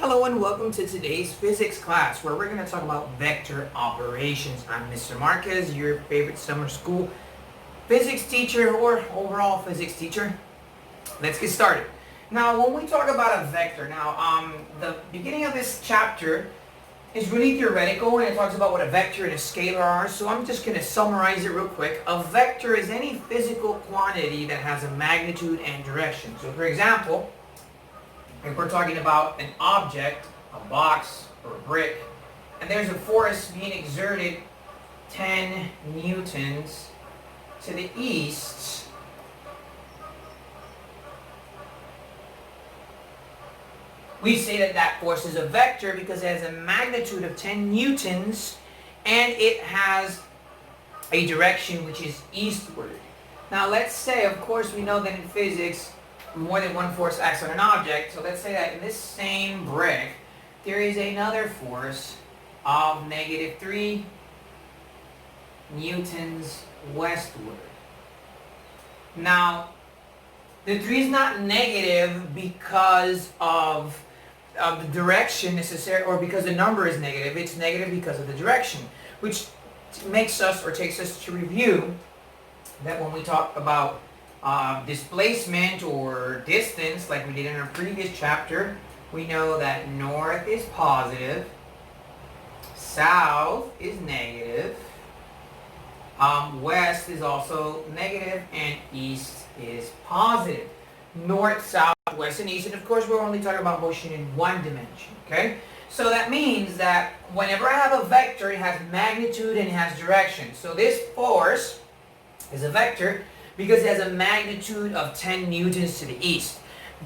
Hello and welcome to today's physics class where we're going to talk about vector operations. I'm Mr. Marquez, your favorite summer school physics teacher or overall physics teacher. Let's get started. Now when we talk about a vector, the beginning of this chapter is really theoretical and it talks about what a vector and a scalar are, so I'm just going to summarize it real quick. A vector is any physical quantity that has a magnitude and direction. So for example, if we're talking about an object, a box or a brick, and there's a force being exerted 10 newtons to the east, we say that that force is a vector because it has a magnitude of 10 newtons and it has a direction which is eastward. Now let's say, of course we know that in physics more than one force acts on an object, so let's say that in this same brick there is another force of -3 newtons westward. Now the 3 is not negative because of the direction necessary, or because the number is negative. It's negative because of the direction, which makes us, or takes us to review that when we talk about displacement or distance, like we did in our previous chapter, we know that north is positive, south is negative, west is also negative, and east is positive. North, south, west, and east, and of course we're only talking about motion in one dimension, okay? So that means that whenever I have a vector, it has magnitude and it has direction. So this force is a vector because it has a magnitude of 10 newtons to the east.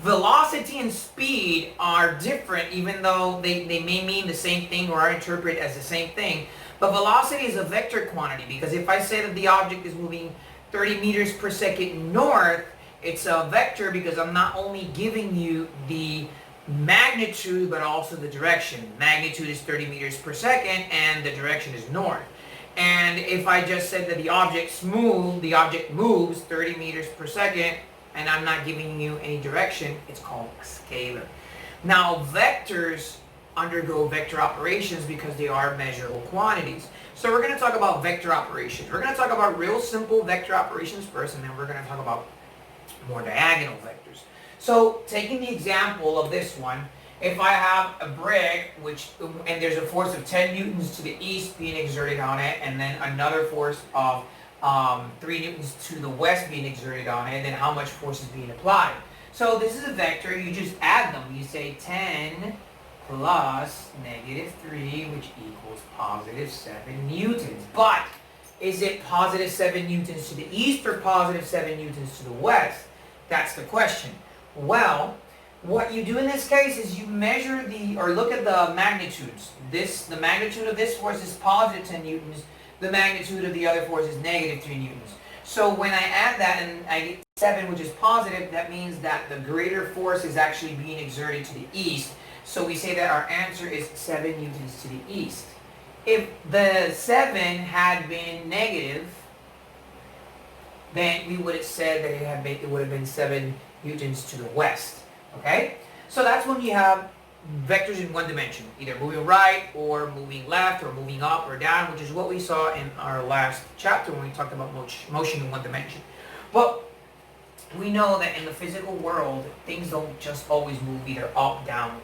Velocity and speed are different, even though they may mean the same thing or are interpreted as the same thing. But velocity is a vector quantity because if I say that the object is moving 30 meters per second north, it's a vector because I'm not only giving you the magnitude but also the direction. Magnitude is 30 meters per second and the direction is north. And if I just said that the object moves 30 meters per second and I'm not giving you any direction, it's called a scalar. Now vectors undergo vector operations because they are measurable quantities. So we're going to talk about vector operations. We're going to talk about real simple vector operations first, and then we're going to talk about more diagonal vectors. So taking the example of this one, if I have a brick and there's a force of 10 newtons to the east being exerted on it, and then another force of 3 newtons to the west being exerted on it, then how much force is being applied? So this is a vector, you just add them. You say 10 plus -3, which equals +7 newtons. But is it +7 newtons to the east or +7 newtons to the west? That's the question. Well, what you do in this case is you measure look at the magnitudes. The magnitude of this force is +10 newtons. The magnitude of the other force is -3 newtons. So when I add that and I get 7, which is positive, that means that the greater force is actually being exerted to the east. So we say that our answer is 7 newtons to the east. If the 7 had been negative, then we would have said that it would have been 7 newtons to the west. Okay? So that's when you have vectors in one dimension, either moving right or moving left or moving up or down, which is what we saw in our last chapter when we talked about motion in one dimension. But we know that in the physical world, things don't just always move either up, down,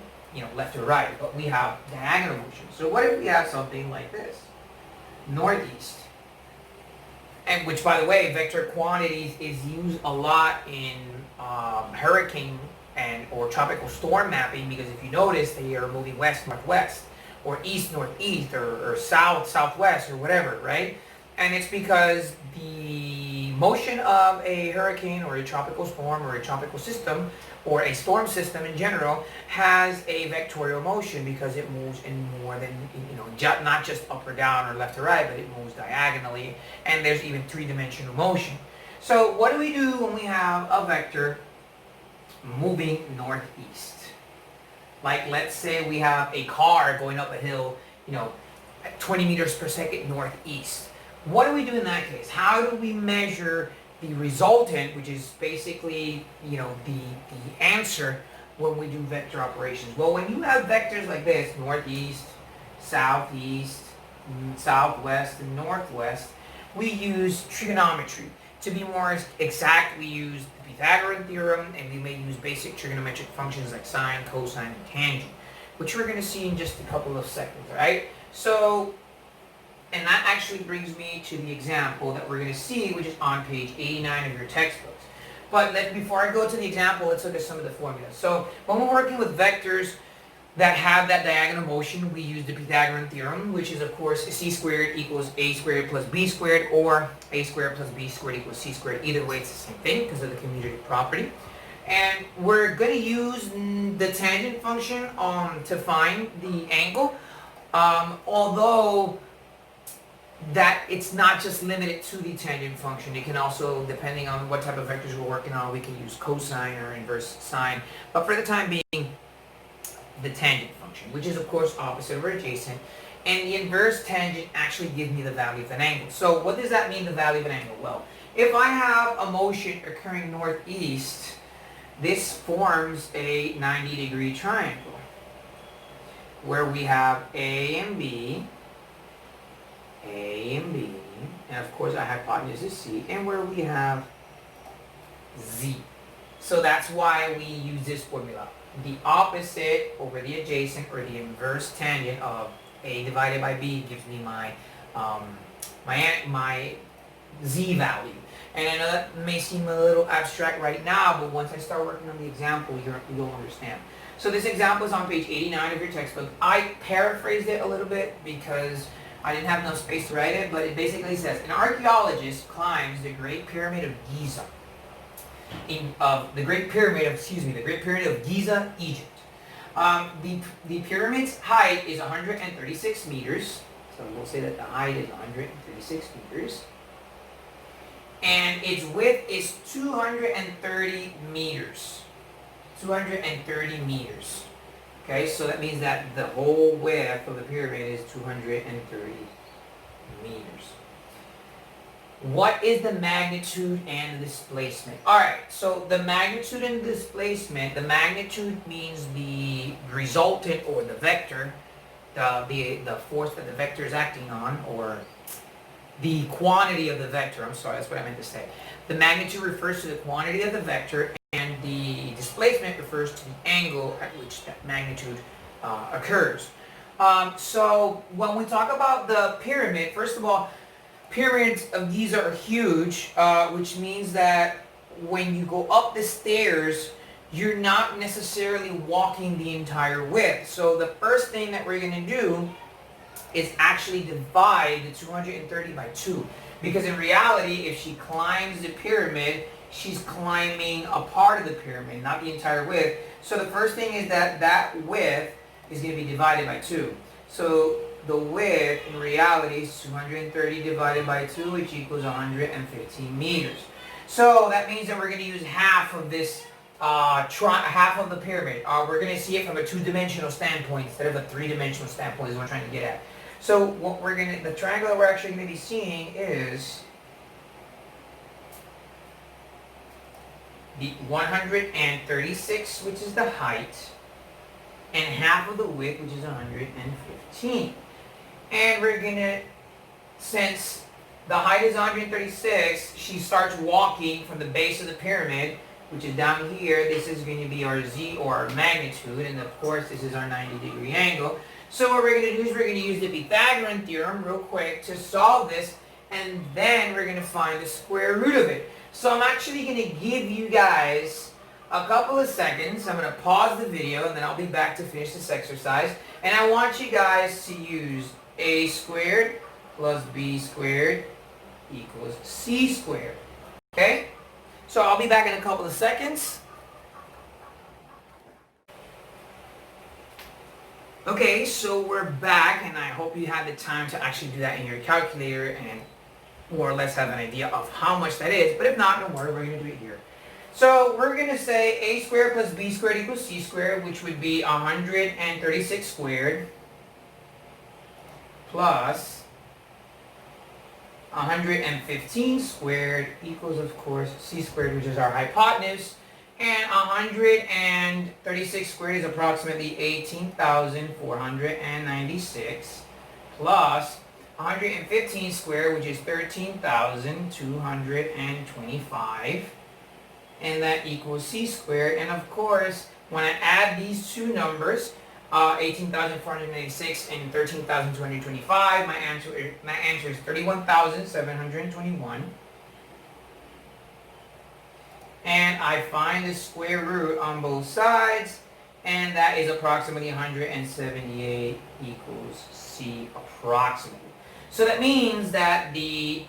left or right, but we have diagonal motion. So what if we have something like this? Northeast. And which, by the way, vector quantities is used a lot in hurricane or tropical storm mapping, because if you notice, they are moving west northwest or east northeast or south southwest or whatever, right? And it's because the motion of a hurricane or a tropical storm or a tropical system or a storm system in general has a vectorial motion because it moves in more than, not just up or down or left or right, but it moves diagonally, and there's even 3-dimensional motion. So what do we do when we have a vector moving northeast? Like, let's say we have a car going up a hill, at 20 meters per second northeast. What do we do in that case? How do we measure the resultant, which is basically, the answer when we do vector operations? Well, when you have vectors like this, northeast, southeast, southwest, and northwest, we use trigonometry. To be more exact, we use the Pythagorean theorem, and we may use basic trigonometric functions like sine, cosine, and tangent, which we're going to see in just a couple of seconds, right? So, and that actually brings me to the example that we're going to see, which is on page 89 of your textbooks. But before I go to the example, let's look at some of the formulas. So when we're working with vectors that have that diagonal motion, we use the Pythagorean theorem, which is, of course, c squared equals a squared plus b squared, or a squared plus b squared equals c squared. Either way, it's the same thing because of the commutative property. And we're going to use the tangent function to find the angle, although that it's not just limited to the tangent function. It can also, depending on what type of vectors we're working on, we can use cosine or inverse sine. But for the time being, the tangent function, which is of course opposite over adjacent, and the inverse tangent actually gives me the value of an angle. So what does that mean, the value of an angle? Well, if I have a motion occurring northeast, this forms a 90-degree triangle where we have A and B, and of course our hypotenuse is C, and where we have Z. So that's why we use this formula. The opposite over the adjacent, or the inverse tangent of A divided by B, gives me my my Z value. And I know that may seem a little abstract right now, but once I start working on the example, you'll understand. So this example is on page 89 of your textbook. I paraphrased it a little bit because I didn't have enough space to write it, but it basically says, an archaeologist climbs the Great Pyramid of Giza. The Great Pyramid of Giza, Egypt. The pyramid's height is 136 meters. So we'll say that the height is 136 meters. And its width is 230 meters. 230 meters. Okay, so that means that the whole width of the pyramid is 230 meters. What is the magnitude and the displacement? Alright, so the magnitude and displacement, the magnitude means the resultant, or the vector, the force that the vector is acting on, or the quantity of the vector. I'm sorry, that's what I meant to say. The magnitude refers to the quantity of the vector, and the displacement refers to the angle at which that magnitude occurs. So when we talk about the pyramid, first of all, pyramids of Giza are huge, which means that when you go up the stairs, you're not necessarily walking the entire width. So the first thing that we're going to do is actually divide the 230 by 2. Because in reality, if she climbs the pyramid, she's climbing a part of the pyramid, not the entire width. So the first thing is that width is going to be divided by 2. So the width in reality is 230 divided by 2, which equals 115 meters. So that means that we're going to use half of this, half of the pyramid. We're going to see it from a two-dimensional standpoint instead of a three-dimensional standpoint, is what I'm trying to get at. So what the triangle that we're actually going to be seeing is the 136, which is the height, and half of the width, which is 115. And we're going to, since the height is 136, she starts walking from the base of the pyramid, which is down here. This is going to be our Z, or our magnitude, and of course this is our 90-degree angle. So what we're going to do is we're going to use the Pythagorean theorem real quick to solve this, and then we're going to find the square root of it. So I'm actually going to give you guys a couple of seconds. I'm going to pause the video, and then I'll be back to finish this exercise. And I want you guys to use a squared plus b squared equals c squared. Okay? So I'll be back in a couple of seconds. Okay, so we're back, and I hope you had the time to actually do that in your calculator and more or less have an idea of how much that is. But if not, don't worry, we're going to do it here. So we're going to say a squared plus b squared equals c squared, which would be 136 squared plus 115 squared equals, of course, c squared, which is our hypotenuse. And 136 squared is approximately 18,496 plus 115 squared, which is 13,225. And that equals c squared. And of course, when I add these two numbers, 18,496 and 13,225, my answer is 31,721. And I find the square root on both sides, and that is approximately 178 equals c approximately. So that means that the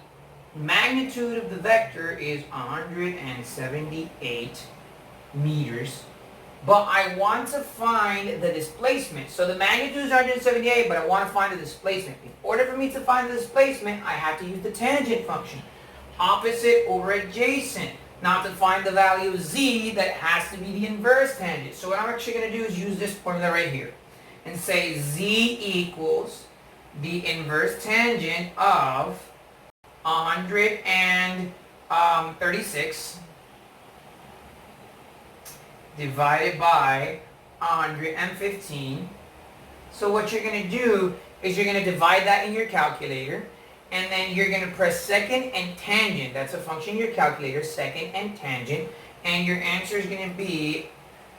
magnitude of the vector is 178 meters, but I want to find the displacement. So the magnitude is 178, but I want to find the displacement. In order for me to find the displacement, I have to use the tangent function. Opposite over adjacent. Now to find the value of z, that has to be the inverse tangent. So what I'm actually going to do is use this formula right here and say z equals the inverse tangent of 136 divided by 115. So what you're going to do is you're going to divide that in your calculator, and then you're going to press second and tangent. That's a function in your calculator, second and tangent, and your answer is going to be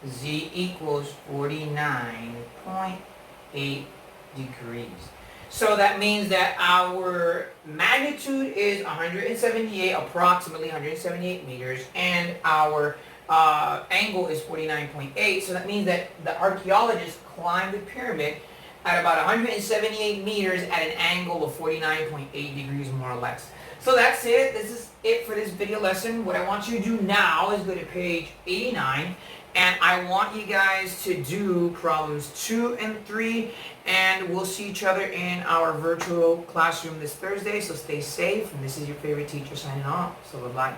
z equals 49.8 degrees. So that means that our magnitude is 178, approximately 178 meters, and our angle is 49.8. So that means that the archaeologists climbed the pyramid at about 178 meters at an angle of 49.8 degrees, more or less. So that's it. This is it for this video lesson. What I want you to do now is go to page 89, and I want you guys to do problems 2 and 3, and we'll see each other in our virtual classroom this Thursday. So stay safe, and this is your favorite teacher signing off. So bye-bye.